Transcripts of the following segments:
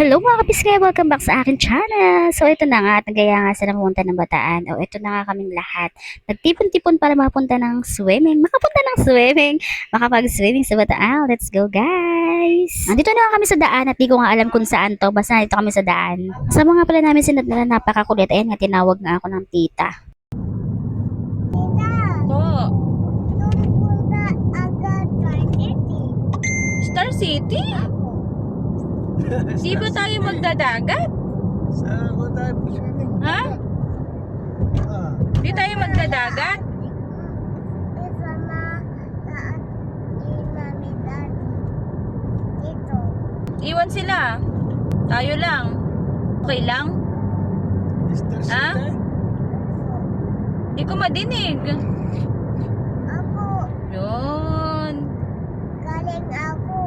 Hello mga kapiskaya! Welcome back sa akin channel! So ito na nga at nagaya nga sila pumunta ng Bataan. O ito na nga kaming lahat. Nagtipon-tipon para mapunta ng swimming. Makapunta ng swimming. Makapag-swimming sa Bataan. Let's go guys! Nandito na nga kami sa daan at di ko nga alam kung saan to. Basta nandito kami sa daan. Sa mga pala namin sinad na napakakulit. Ayan nga tinawag nga ako ng tita. Star City? Di ba tayo magdadagat? Saan ko tayo swimming? Ha? Di tayo magdadagat? Iwan sila. Tayo lang. Okay lang? Star Ha? City? Di ko madinig. Ako, Yun. galing ako.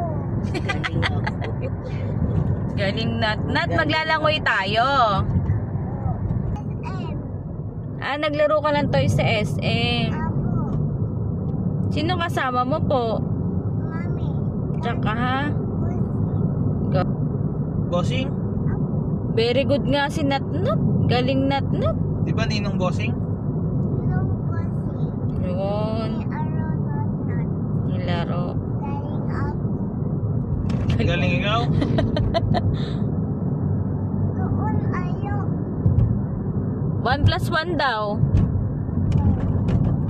Galing nat. Maglalangoy tayo. SM. Naglaro ka ng toy sa SM. Ako, Sino kasama mo po? mami. Tsaka ha? Bossing? Very good nga si Natnat. Galing Natnat. Di ba ninong bossing? Nung kasi, Yun. not. Nilaro. Galing ako. Galing ikaw? Doon ayo. 1 plus 1 daw.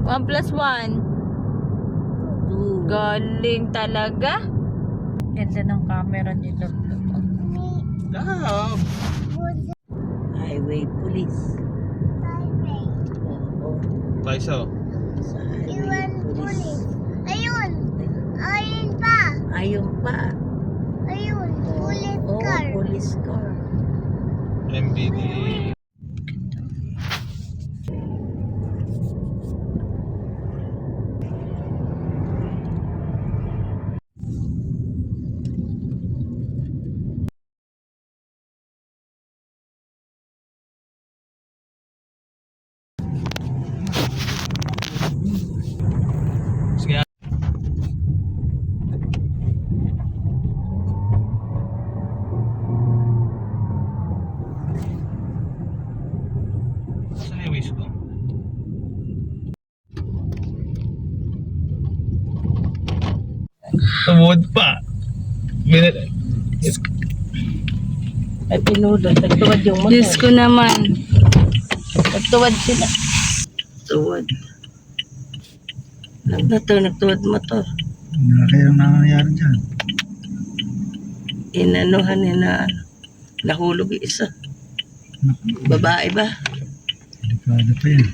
1 plus 1. Galing talaga. Ganda ng camera nito. Love! Wood Highway Police. highway. Oo. Paiso. Sa Highway Iwan Police. pulis. Ayun. Ayun pa. Ayun pa. Ayun. Pulis Oo, car. police car. MBD. Sige. Saan yung wish ko? Tumod pa. Ay, pinulot. Nagtuwad yung motor. Diyos ko naman. Nagtuwad sila. Tuwad. Nagtuwad motor. Kaya nangyayari dyan. Inanuhan nila. Nahulog yung isa. Babae ba? Delikado pa yan.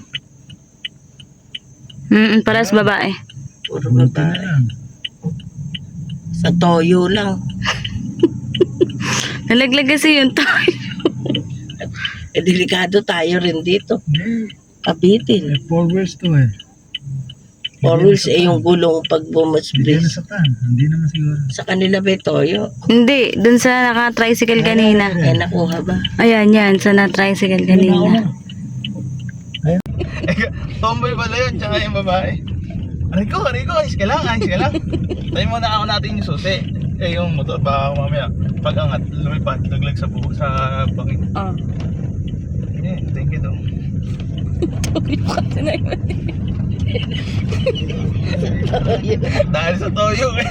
Paras babae. Puro babae. Sa toyo lang. Nalaglag kasi yung toy. Eh, delikado tayo rin dito. Hindi. Kapitin. 4 wheels to eh. 4 wheels eh yung gulong pag Hindi na bumasblis. sa tan. Hindi naman siguro. Sa kanila ba toyo? Hindi, dun sa naka-tricycle kanina. Eh, nakuha ba? Ayan, yan, sa na-tricycle kanina. Tomboy pala yun, tsaka yung babae. Rico, ayos ka lang. Tayo muna ako natin yung susi. Eh yung motor, baka mamaya pag angat, lumipad, laglag sa buho, sa bangin. Oh. Eh, thank you daw. Dahil sa toyo eh.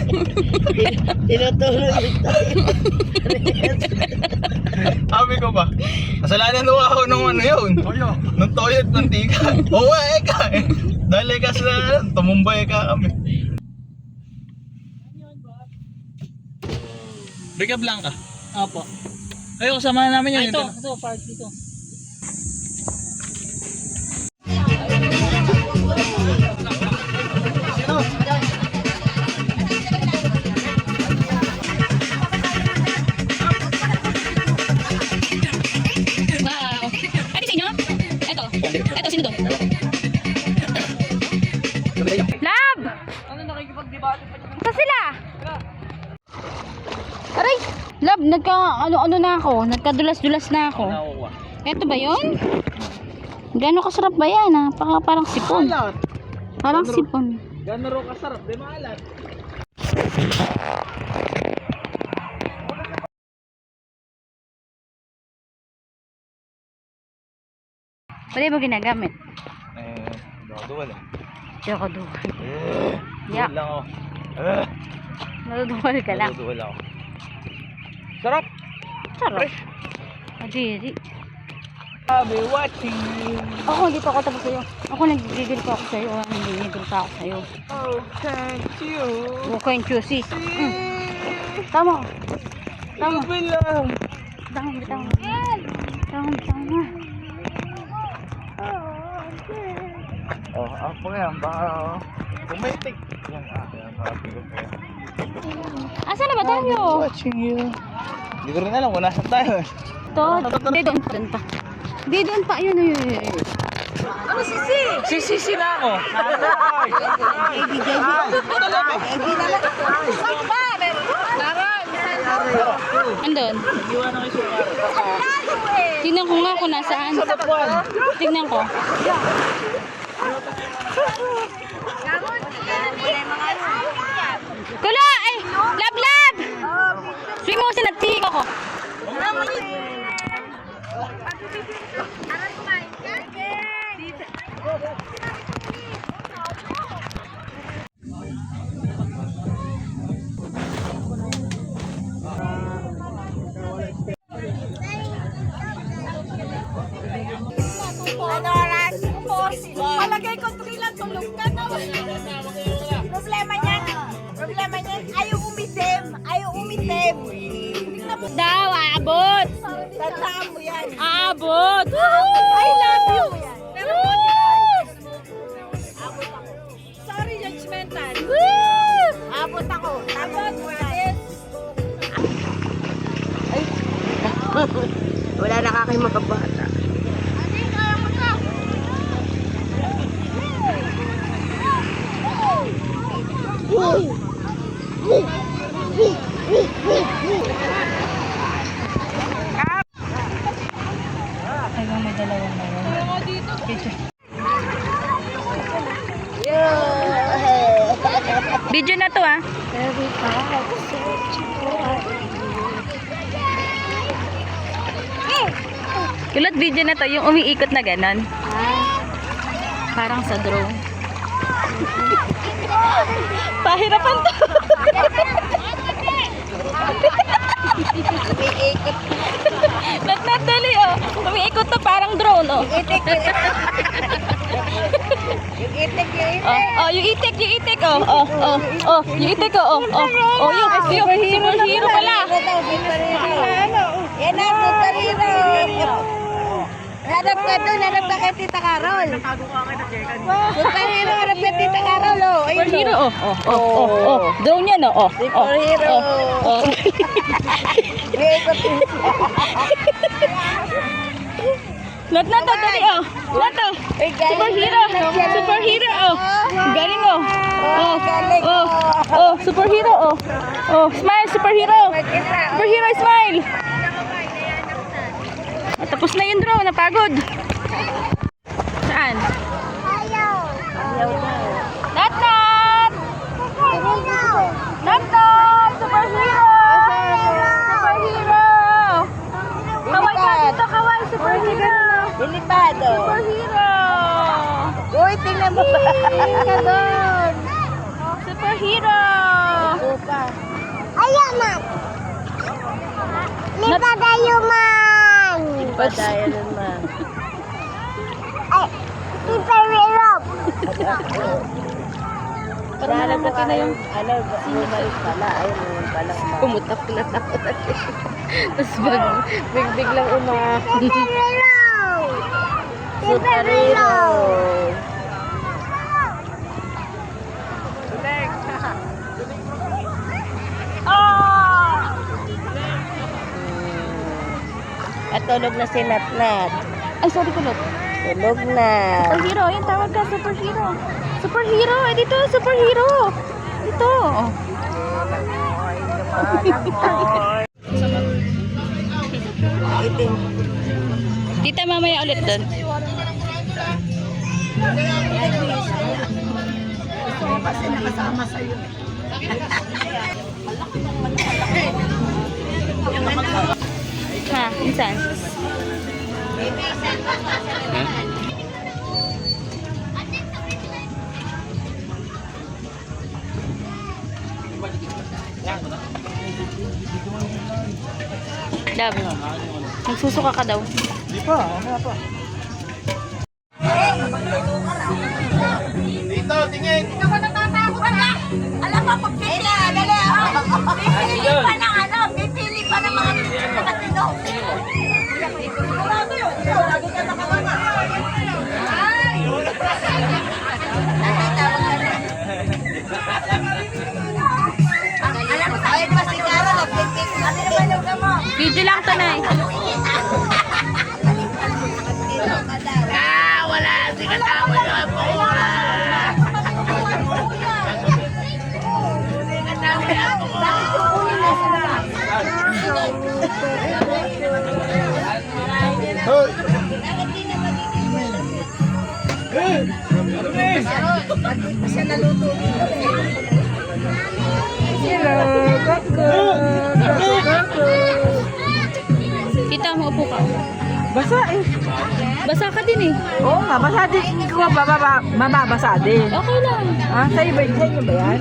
Tinutulog yung toyo. Sabi ko ba, kasalanan mo ako nung ano yun. Toyo? Nung toyo at mantika. Oo, eka eh. Dahil eka sa tumumbay ka kami. Rica Blanca. Opo. Ayoko, samahan namin yun. Ito, park dito. Wow. Ay, sa inyo? Ito, sino doon? Lab! Ano nakikipag-debate pa dyan? Saan sila? Aray! Lab, ano na ako? Nagkadulas-dulas na ako. Ito ba yun? Gano'ng kasarap ba yan ha? Parang sipon. Parang sipon. Gano'n ro kasarap, di maalat. Pwede mo ginagamit. Duwal eh. Hindi ako duwal. Duwal Yak. lang ako. Naduduwal ka lang. Duwal ako. Sarap! Sarap. Adiri. I'll be watching you. Ako, hindi pa ako tapos sa'yo. Ako, nagigigil pa ako sa'yo. Nagigigil pa ako sa'yo. Oh, can't you Okay, juicy. see? Tama. Tama. Duwal lang. Tama, tama. Tama, tama. Oh, ako yan. Baka pumitik. Yan, yan. Baka pigot ko yan. Asan na ba tayo? Watching you. Hindi ko rin alam kung nasan tayo. Ito. Hindi, doon pa. Doon pa. Hindi, doon pa. Ayun, ayun, ayun. Ano sisi? Sisi na ako. Andun. Tingnan ko nga kung nasaan. Tingnan ko. Kula! Ay! Lab! Lab! Sige mo kasi nagtingin ako. Ano oras? Palagay ko 3 lang tulog ka na. Problema niyan, ayaw umitim. Ayaw umitim. Daw, aabot! Tandaan mo yan. Aabot! I love you. Pero abot ako. Sorry, judgmental. Abot ako. Abot mo yan. Wala na kaking mga bata. Hanggang may dalawang mayroon. Video na to ah. Kulot video na to, yung umiikot na ganon. Parang sa drone. Pahirapan to. Nat dali oh. Umiikot to parang drone oh. Yung itik oh. Yung itik oh. Yung superhero pala. Yan na, superhero. Hanap ka doon, hanap ka kay Tita Carol. Superhero, hanap ka Tita Carol, oh. Ayun, Superhero oh. Drone yan oh. Superhero. Nat dali oh. Nato. Superhero. Superhero oh. Galing oh. Superhero oh. Smile superhero. Superhero smile. Tapos na yung drone, napagod. Saan? Ayaw. Nat! Superhero! Superhero! Kaway ka dito, kaway! Superhero! Delikado. Superhero! Uy, tingnan mo ba? Ka doon. Superhero! Upa. Ayaw, man. Lipa tayo, man. Padaya naman. Ay, superhero. Parang mo ka na yung, bumalik pala. Ayun, naman pala. Pumutak na ako. Tapos biglang Superhero. Superhero. At tulog na si Natnat. Ay, sorry kulot. Tulog na. Superhero, yan tawag ka, superhero. Superhero, dito, superhero. Dito. Itim. Tita, mamaya ulit doon. Ha, insan? Love. Magsusuka ka daw. Di pa, ano pa? Dito, tingin! Alam mo, pag pipili, pipili pa ng ano, pipili pa ng mga matino. Sigurado yun. Lagi ka nakalama. Ay! Natitawag ka na. Alam mo, tayo pa si Cara, nagpipili. Ano naman yung gamo? Video lang to, Nay. Wala, si katawa na po. Hoy! Siya naluto. Tita, maupo ka. Basa eh. Basa ka din eh. Oo nga, basa din. Ko mababasa din. Okay lang. Ah, sa'yo ba yan?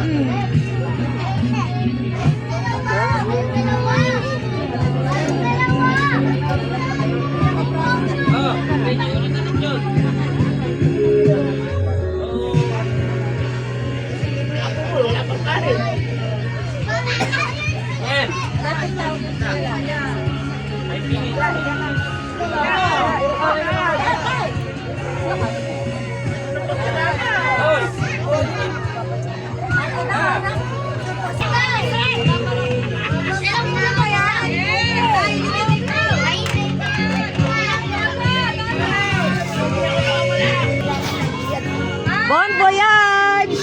Bon voyage!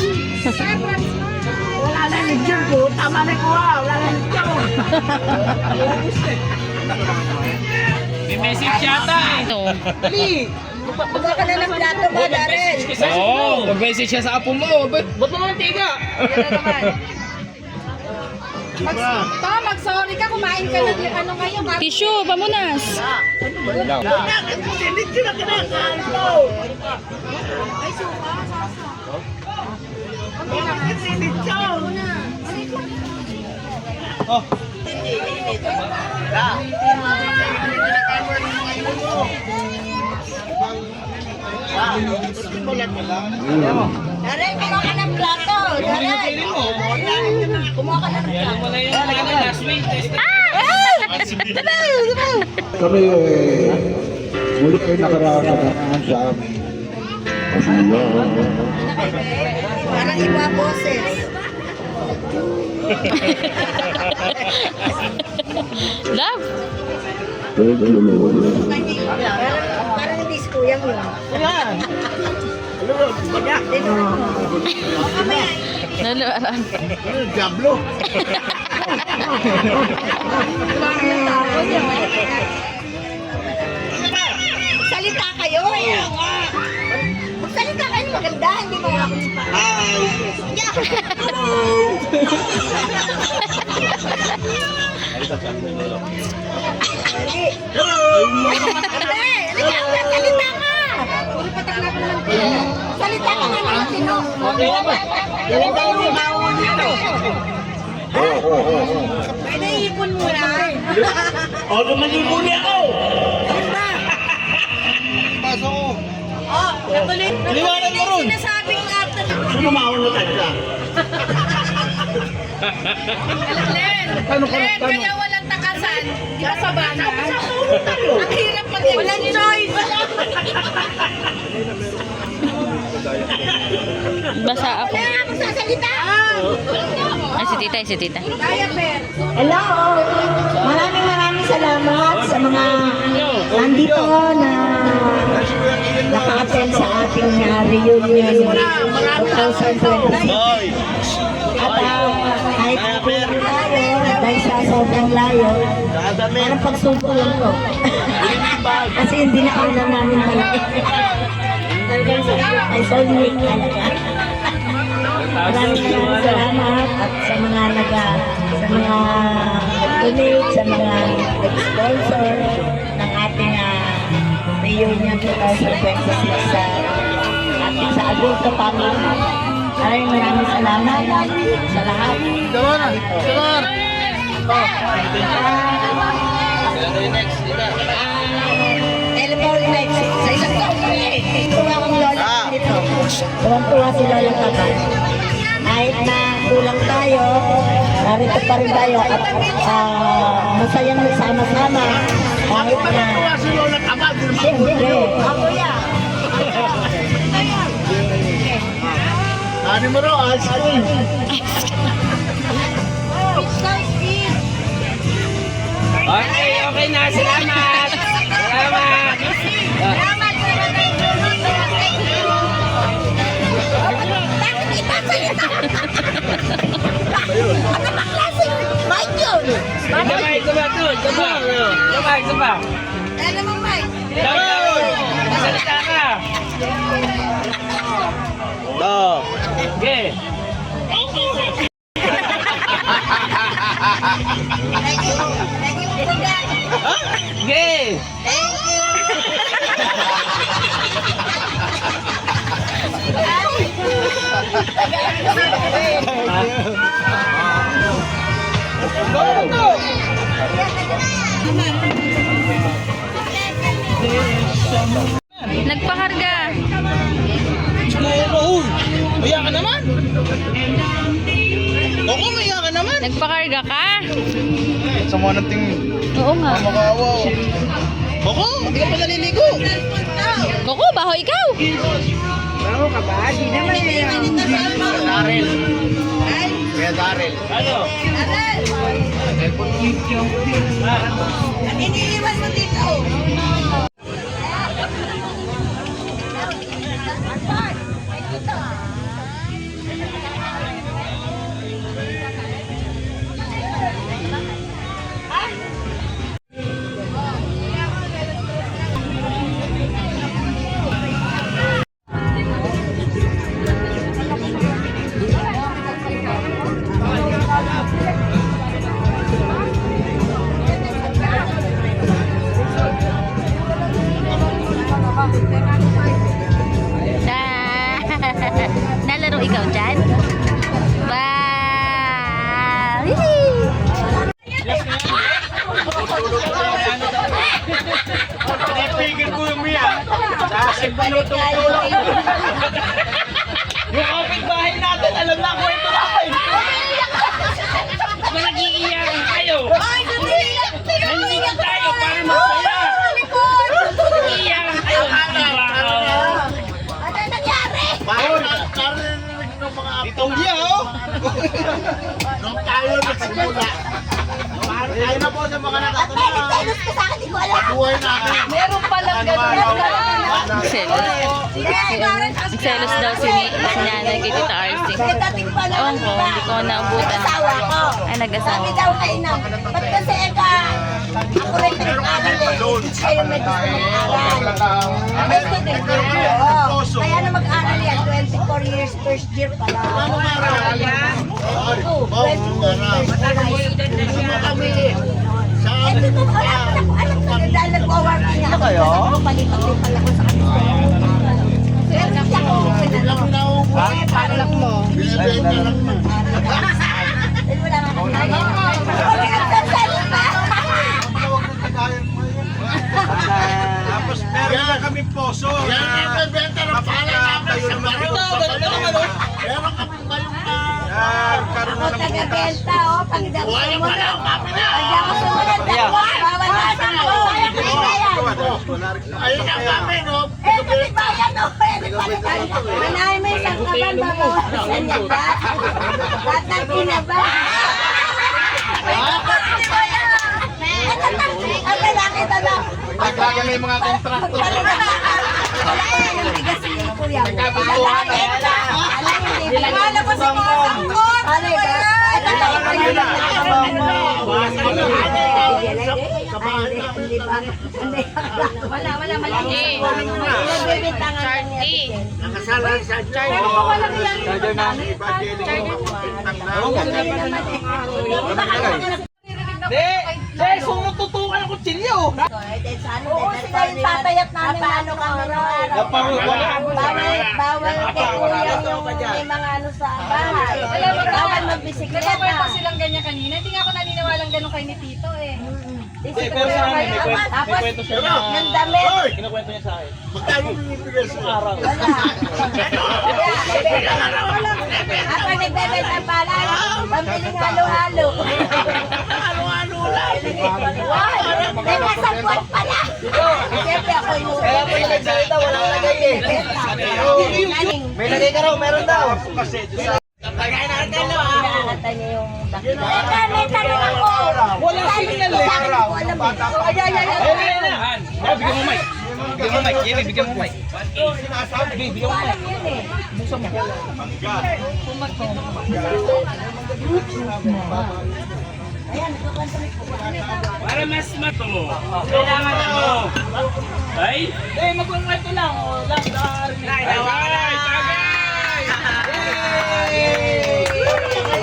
Wala na nagdyan ko. Tama na ko ha. Wala na nagdyan ko. May message yata eh. Ito. Dali! Buka ka na ng plato ba, Darren? Oo, mag-message siya sa apo mo. Ba't mo mantiga? Mag-sorry ka, kumain ka ng ano kayo. Tissue, pamunas. Darren, kumuha ka ng plato. Darren! Kumuha ka ng plato. Wala yung last week. Kami muli kayo nakarasan sa amin. Parang iba boses. Love. Parang hindi si Kuya mo. Yan! Naluaran. Diablo! Salita kayo. Magsalita kayo maganda, hindi mo ako pa. Salita ka! Puro patak na lang. Salita ka nga naman, sino? Yung daw yung mauna dito. Ay, naiipon mo na. O, lumalibo niya ako. Pasok ko! Oh, natuloy. Liwanag mo ron. Sinasabing natin. Sino mauna tayo? Len, kaya walang takasan. Di ba sa bana? Ang hirap mag- walang choice. Basa ako. Wala nga magsasalita. Ay, si tita, si tita. Kaya, Per. Hello! Maraming salamat sa mga nandito na naka-attend sa ating reunion 2020. Hoy! At kahit puro tayo, dahil sa sobrang layo, parang pagsuko lang ko. Kasi hindi na alam namin malaki. Talagang ay solid talaga. Maraming salamat at sa mga donate, sa mga sponsor ng ating reunion 2026 sa Adulto Family. Maraming salamat sa lahat. Come on! Come on! narito pa rin tayo at masayang nagsama-sama kahit na siyempre Ano mo ro, ice cream. Okay, okay na. Salamat. Salamat. Sabay, sabay, sabay, sabay, sabay. Ano naman, Mike? Salita ka. Okay. Okay. Nagpakarga. Maya ka naman. Ako, maya ka naman. Nagpakarga ka? Sama ng tingin. Oo nga. Makawa. Ako, hindi ka pa naliligo. Koko, baho ikaw. Darrell. Kaya Darrell. Ano? Iniiwan mo dito. Nalaro ikaw dyan? Wow! Yee! Pinipigil ko yung Mia. Sa pinutulong. Yung kapitbahay natin, alam na ko ito ay. Nag-iiyakan kayo. Nandito tayo para masaya. Nag-iiyakan kayo. Itong Mia, oh. Nung tayo nagsimula. Ayun na po sa mga nakatanda. Selos ka sa akin, di ko alam. Buhay natin. Meron palang ganun. Selos daw si nanay kay Tita RC. Dating pa Ewan naman, ko, hindi ko naabutan. asawa ko. Ay, nag-asawa. Sabi daw kayo na, ba't kasi ako rin nag-aaral eh. Kayo may gusto mag-aaral. May student din ako. Kaya na mag-aaral yan, 24 years, first year pa lang. Oo, 24 years, first year kami. Eh, dito ko alam ko na dahil nag-working nga ako. Palipat-lipat ako sa kanila. Pero hindi ako pinalaman. Eh, parang mo. Wala nga Tapos meron na kami poso. Yan ang bebenta ng pala namin sa Barito. Meron kami ngayong karoon ako taga-benta, oh. Pag di ako sumunod. Pag di ako sumunod, dalawa. Bawal na sa ako. Ayun ang kami, no? Eh, pati bayan, oh. Manahin mo isang kaban, babawasan niya ba? Tatati na ba? Ang lalaki talaga. Pagkaga may mga kontrakto. Wala ko na yung bigas ni Kuya. Lalaki. Wala po si Kuya. Ano ba? Wala, malaki. Charlie. Nakasalan sa China. Charger na. Hindi! Sumutot tutukan ng kutsilyo. Oo, sila yung tatayat namin. Paano kami ng araw? Bawal kay kuya yung may mga ano sa bahay. Bawal magbisikleta. Nagpakwento silang ganyan kanina. Hindi nga ako naniniwalang ganun kay ni Tito eh. Pero sa amin, may kwento siya na... Yung damit. Kinukwento niya sa akin. Magkano binibigay sa araw? Wala. Ako nagbebenta pala. Pampiling halo-halo. Halo-halo lang. May kasabot pala. Siyempre ako yung... Kaya po yung nagsalita, walang lagay eh. May lagay ka raw, meron daw. Lagay natin lo ah. Nakakata niya yung dakila. May tanong ako. Wala signal eh. Alam mo. Bigyan mo mic. Bigyan mo mic. Yan, bigyan mo mic. Bigyan mo mic. Alam yun eh. Ayan, nagkakantalit ko. Para mas mato mo. Kailangan mo. Ay? Eh, magkwento lang. Tagay!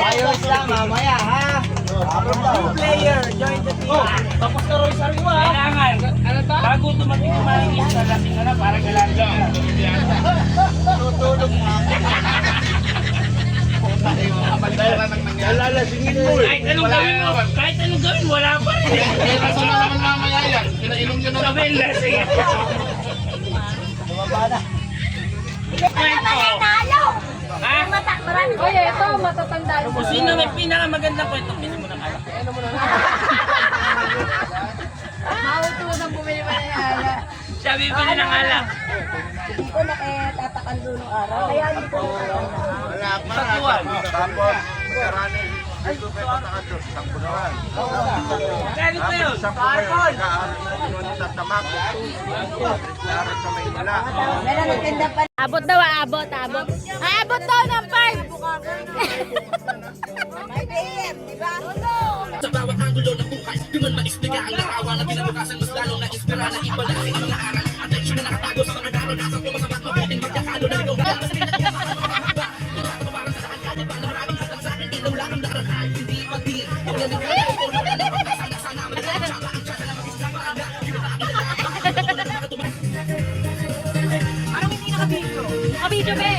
Ayos lang, mamaya ha. New player, join the team. Oh, tapos na Roy Sariwa ha. Kailangan. Ano to? Bago dumating yung mga isa, lasing ka na para galang ka. Tutulog mo. Lalasingin mo eh. Kahit anong gawin, wala pa rin. Eh, rason na naman mamaya yan. Pinainom nyo na Sabi, lasing. Kwento. Nalo! Ha? Marami ko. Oye, ito, matatanda yung Kung sino may pinakamagandang kwento, pinin mo ng alak. Mauto nang bumili pa na yan. Siya bibili ng alak. Hindi ko nakitatakan doon ng araw. Kaya hindi ko Wala pa. Tatuan. Tapos, karani. Dito kayo patakan doon. Sakto naman. Magkano pa yun? Meron nagtinda pa. Abot daw, abot. Ay, abot daw ng 5. May PM, di ba? Sa bawat anggulo ng buhay, di man maispliga ang larawan na kinabukasan mas lalong na-inspira na ibalasin ang mga aral. At leksyon na nakatago sa mga daro, nasa pumasabat mabuting magkakalo na ikaw. Para sa kanya, paano maraming hatang sa akin, ilaw lang ang darahan, hindi pagdil. Parang hindi nakabidyo. Nakabidyo, be!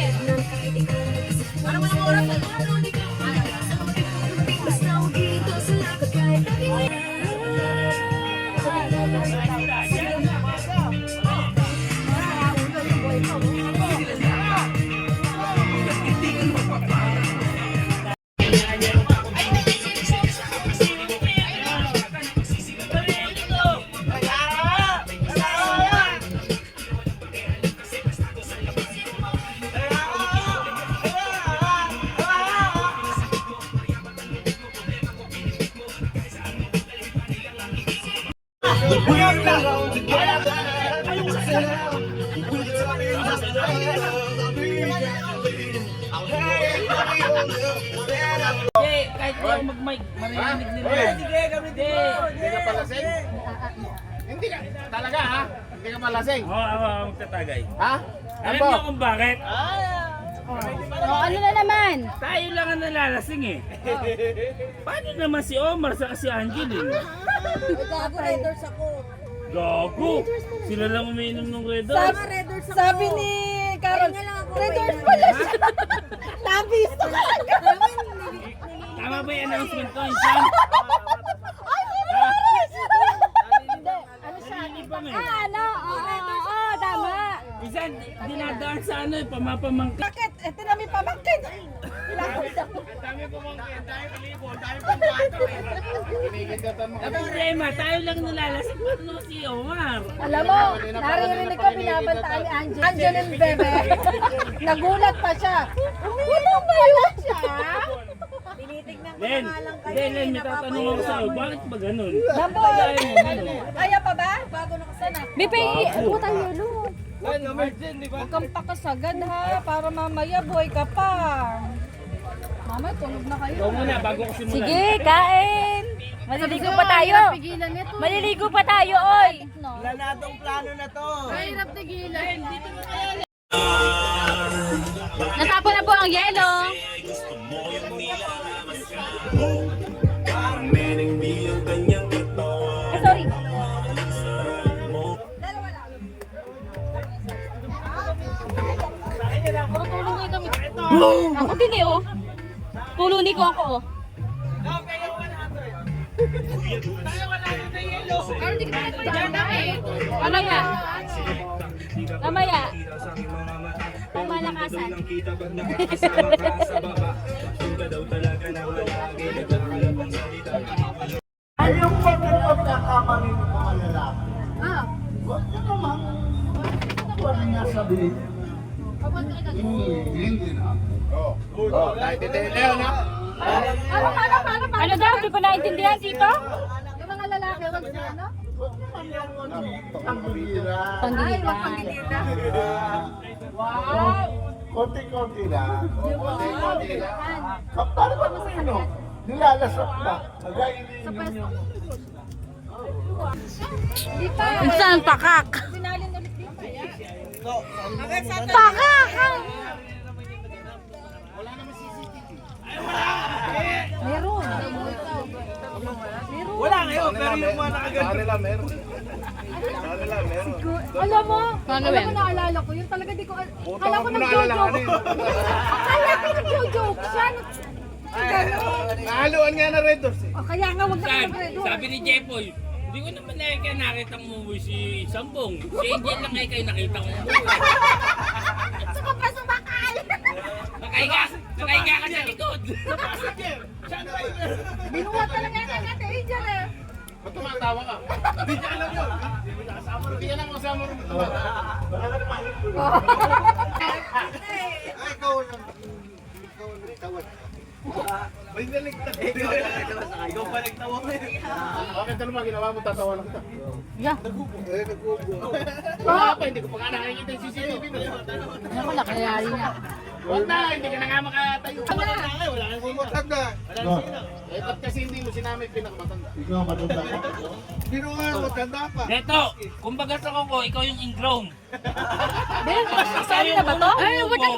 Parang walang oras. Kahit walang mag-mic, marinig nila. Sige, kami din. Hindi ka palasing? Hindi ka. Talaga ha? Hindi ka palasing? Oo, ako magtatagay. Ha? Alam niyo kung bakit? Ano na naman? Tayo lang ang nalalasing eh. Paano naman si Omar sa si Angeline? Gago, Raiders ako. Gago! Sila lang umiinom ng Red Horse. Raiders ako. Sabi ni Carol, Raiders pala siya. Nabisto ka lang. Tama ba yung announcement ko? Insan? Ano siya? Hindi pa may. Ano? Oo, tama. Insan, dinadaan sa ano eh, pamapamangka. Bakit? Ito na may pamangkin. Dami pamangkin, dami palibo, dami pangkato eh. Ang problema, tayo lang nalalasing. Paano si Omar? Alam mo, naririnig ko binabantaan ni Angel. Angel and Bebe. Nagulat pa siya. Wala pala siya. Len, may tatanong ako sa'yo, bakit ba ganun? Dambo. Kaya mo, ano? Kaya pa ba? Bago na kasana. Bipay, butang yelo. Huwag kang pakasagad ha. Para mamaya buhay ka pa. Mamaya tulog na kayo. Ikaw muna, bago ko simulan. Sige, kain. Maliligo pa tayo. Maliligo pa tayo, oy. Planadong plano na to. Natapon na po ang yelo. Sorry. Ako din eh, oh. Puluni ko ako, oh. Mamaya. Mamaya. Pamalakasan. Ayong pagkakamali ng mga lalaki. Huwag niyo naman. Huwag niya sabihin. Hindi na. Naintindihan na? Ano daw? Di ko naintindihan dito? Pangbira. Panggilira. Konti-konti lang. Konti-konti lang. Paano ba naman ano? Nilalasap ba? Nag-ainin yung... Saan pakak? Pakak! Wala ngayon, pero yung mga nakaganto. Kanila meron. Kanila meron. Alam mo, Paano alam yan? mo naalala ko, yun talaga di ko, Puta akala ko ko muna nag-joke. alalahanin. Akala ko nag-joke siya. Nahaluan nga na Red Doors eh. O kaya nga, wag na Saan? mag-redo. Sabi ni Jepoy, hindi ko naman nakita ng movie si Sambong. Si Angel lang ay kayo nakita ko. Sumabra sumakal. Nakahiga ka sa likod. Binuhat talaga ng Ate Angel eh. Ba't tumatawa ka? Hindi niya alam yun. Hindi ka lang kasama rin. Ikaw lang. Tawad. May naligtad. Ikaw pa nagtawa mo eh. Bakit ano ba ginawa mo? Tatawa lang kita. Yeah. Nagkubo. Wala pa, hindi ko pa nga nakikita yung CCTV mo. Ano ko nakayari niya? Huwag na, hindi ka na nga makatayo. Wala na nga, wala nang sino. Matanda. Wala nang sino. Eh, ba't kasi hindi mo sinamit pinakamatanda? Ikaw matanda ka. Pero nga, matanda pa. Neto, kumbaga sa ko, ikaw yung ingrown. Ben, sabi na ba to? Ay, wala.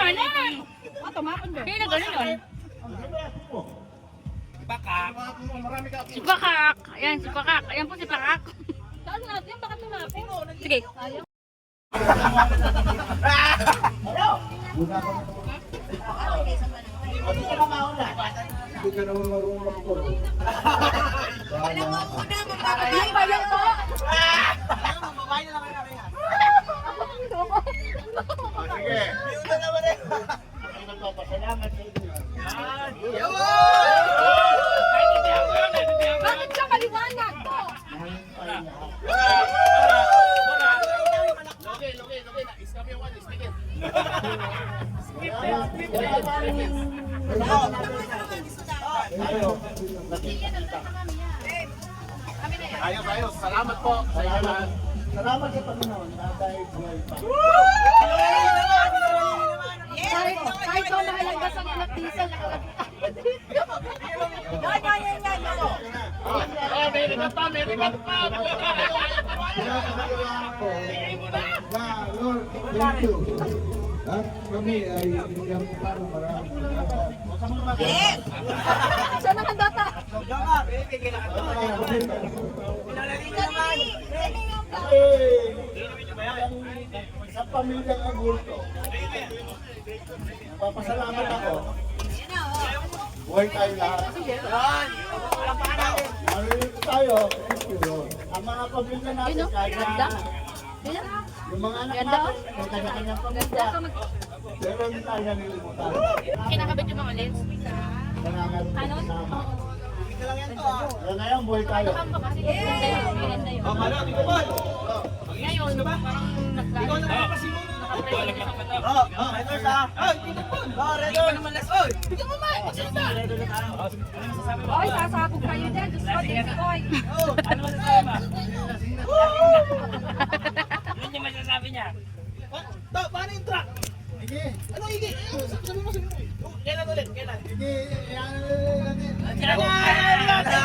Ano yan? Tumakon ba? Kaya na gano'n yun. Baka. Marami ka. Si Pakak. Ayan, si Pakak. Ayan po si Pakak. Saan natin? Bakit tumapin? Sige. Hindi ka naman marunong magpuro. Ay, bayan ko. Sige. Nagpapasalamat sa inyo. Bakit siya maliwanag to? Loke na. Iskam yung one, istigit. Ayos. Salamat po. Salamat. Salamat sa Panginoon na dahil buhay pa. Kahit daw nakalagdas ang ilang diesel, Meron pa. Kaya ko na Lord, thank you. At kami ay bigyan para marami. siya nakandata. Sa pamilyang agulto, papasalamat ako. Buhay tayo lahat. Marito tayo. Thank you, Lord. Ang mga pamilya natin, kahit na yung mga anak natin, may kanya-kanyang pamilya. Pero hindi tayo nalilimutan. Kinakabit yung mga lens. Ano? Kaya ngayon, buhay tayo. Kasi ganda yun. Ganda yun. Ngayon, parang Oy, sasabog kayo dyan. Diyos ko, Diyos ko. Ano masasabi ba? Ano yung masasabi niya? Paano yung truck? Sige, Ano higi? Sabi mo. Kailan ulit? Kailan? sige, yan natin.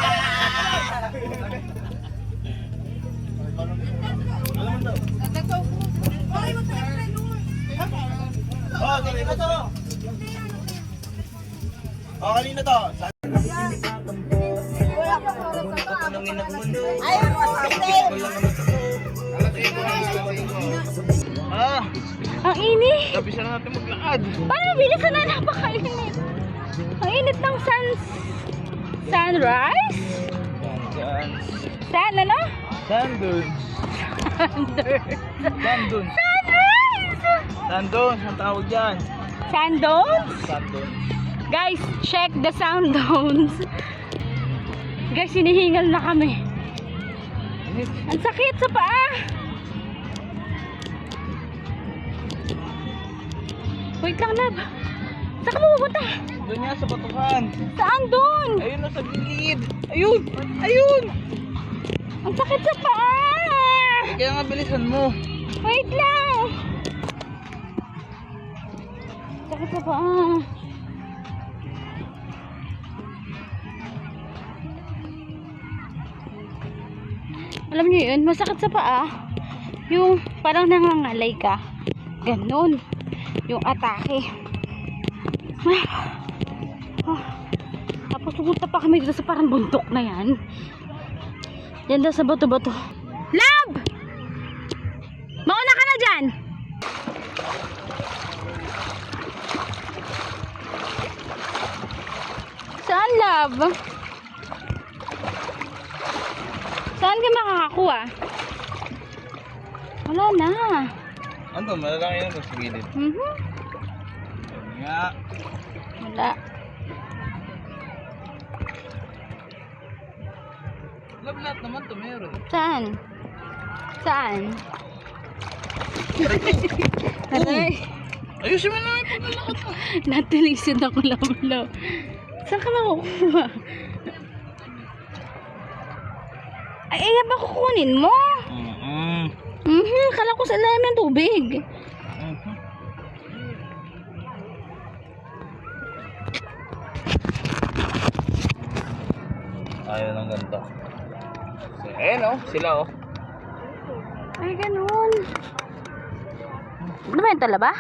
Oh, kanina to. Oh, kanina to. Ayun mo, Sante. Ah. Ang init. Tapos na natin maglakad. Paano bilisan na, napakainit. Ang init ng sunrise? Yan. Sun, ano? Sandons. Sunrise. Sandons. Sandons, ang tawag dyan. Sandons? Sandons. Guys, check the sandons. Guys, hinihingal na kami. Ang sakit sa paa. Wait lang, love. Saan ka pupunta? Doon nga sa batuhan. Saan doon? Ayun na sa gilid. Ayun! Ayun! Ang sakit sa paa. Kaya nga bilisan mo. Wait lang. Sakit sa paa. Alam niyo yun, masakit sa paa. Yung parang nangangalay ka. Ganon. Yung atake. Tapos pupunta pa kami dito sa parang bundok na yan. Yan daw sa bato-bato. Love! Mauna ka na dyan! Saan, love? Saan ka makakakuha? Wala na. Ano, malalaki yan sa gilid. Ayun nga. Wala. Love, lahat naman to meron. Saan? Saan? Aray. Ayusin mo na yung paglalakad mo. Natilisin ako, love. Saan ka makukuha? Ay, yan ba kukunin mo? Kala ko sa ilalim ng tubig. Ayaw ng ganito. Ayan oh, sila oh. Ay, ganun. Ano ba yung talaba?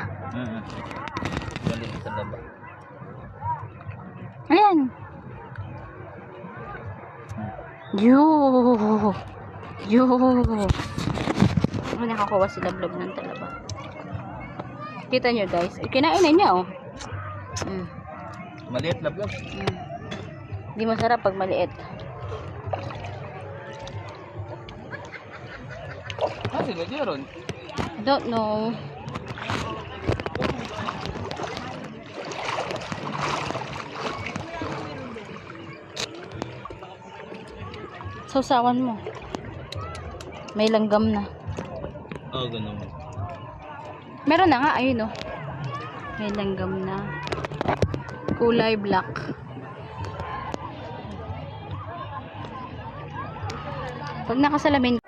Balik sa laba. Ayan. Yo. Ano nakakuha si Lablab ng talaba. Kita nyo guys. Kinain na niya oh. Maliit lab. Hindi masarap pag maliit. Sila Jeron. I don't know. Sausawan mo. May langgam na. Oh, ganun. Meron na nga, ayun oh. May langgam na. Kulay black. Pag nakasalamin